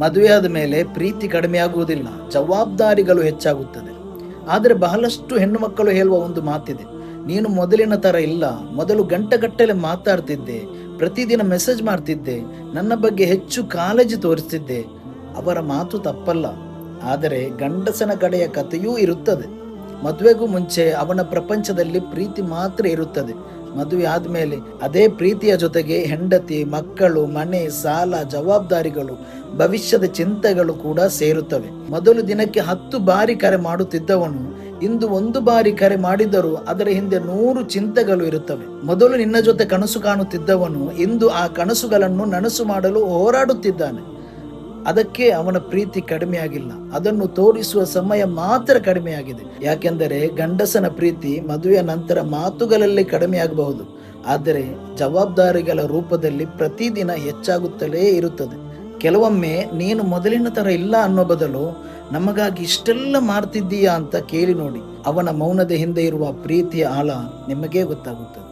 ಮದುವೆಯಾದ ಮೇಲೆ ಪ್ರೀತಿ ಕಡಿಮೆ ಆಗುವುದಿಲ್ಲ, ಜವಾಬ್ದಾರಿಗಳು ಹೆಚ್ಚಾಗುತ್ತದೆ. ಆದರೆ ಬಹಳಷ್ಟು ಹೆಣ್ಣು ಮಕ್ಕಳು ಹೇಳುವ ಒಂದು ಮಾತಿದೆ, ನೀನು ಮೊದಲಿನ ಥರ ಇಲ್ಲ, ಮೊದಲು ಗಂಟೆಗಟ್ಟಲೆ ಮಾತಾಡ್ತಿದ್ದೆ, ಪ್ರತಿದಿನ ಮೆಸೇಜ್ ಮಾಡ್ತಿದ್ದೆ, ನನ್ನ ಬಗ್ಗೆ ಹೆಚ್ಚು ಕಾಳಜಿ ತೋರಿಸ್ತಿದ್ದೆ. ಅವರ ಮಾತು ತಪ್ಪಲ್ಲ, ಆದರೆ ಗಂಡಸನ ಕಡೆಯ ಕಥೆಯೂ ಇರುತ್ತದೆ. ಮದುವೆಗೂ ಮುಂಚೆ ಅವನ ಪ್ರಪಂಚದಲ್ಲಿ ಪ್ರೀತಿ ಮಾತ್ರ ಇರುತ್ತದೆ. ಮದುವೆ ಆದಮೇಲೆ ಅದೇ ಪ್ರೀತಿಯ ಜೊತೆಗೆ ಹೆಂಡತಿ, ಮಕ್ಕಳು, ಮನೆ, ಸಾಲ, ಜವಾಬ್ದಾರಿಗಳು, ಭವಿಷ್ಯದ ಚಿಂತೆಗಳು ಕೂಡ ಸೇರುತ್ತವೆ. ಮೊದಲು ದಿನಕ್ಕೆ 10 ಬಾರಿ ಕರೆ ಮಾಡುತ್ತಿದ್ದವನು ಇಂದು 1 ಬಾರಿ ಕರೆ ಮಾಡಿದರೂ ಅದರ ಹಿಂದೆ 100 ಚಿಂತೆಗಳು ಇರುತ್ತವೆ. ಮೊದಲು ನಿನ್ನ ಜೊತೆ ಕನಸು ಕಾಣುತ್ತಿದ್ದವನು ಇಂದು ಆ ಕನಸುಗಳನ್ನು ನನಸು ಮಾಡಲು ಹೋರಾಡುತ್ತಿದ್ದಾನೆ. ಅದಕ್ಕೆ ಅವನ ಪ್ರೀತಿ ಕಡಿಮೆಯಾಗಿಲ್ಲ, ಅದನ್ನು ತೋರಿಸುವ ಸಮಯ ಮಾತ್ರ ಕಡಿಮೆಯಾಗಿದೆ. ಯಾಕೆಂದರೆ ಗಂಡಸನ ಪ್ರೀತಿ ಮದುವೆಯ ನಂತರ ಮಾತುಗಳಲ್ಲಿ ಕಡಿಮೆಯಾಗಬಹುದು, ಆದರೆ ಜವಾಬ್ದಾರಿಗಳ ರೂಪದಲ್ಲಿ ಪ್ರತಿದಿನ ಹೆಚ್ಚಾಗುತ್ತಲೇ ಇರುತ್ತದೆ. ಕೆಲವೊಮ್ಮೆ ನೀನು ಮೊದಲಿನ ಥರ ಇಲ್ಲ ಅನ್ನೋ ಬದಲು ನಮಗಾಗಿ ಇಷ್ಟೆಲ್ಲ ಮಾಡ್ತಿದ್ದೀಯಾ ಅಂತ ಕೇಳಿ ನೋಡಿ. ಅವನ ಮೌನದ ಹಿಂದೆ ಇರುವ ಪ್ರೀತಿಯ ಆಳ ನಿಮಗೇ ಗೊತ್ತಾಗುತ್ತದೆ.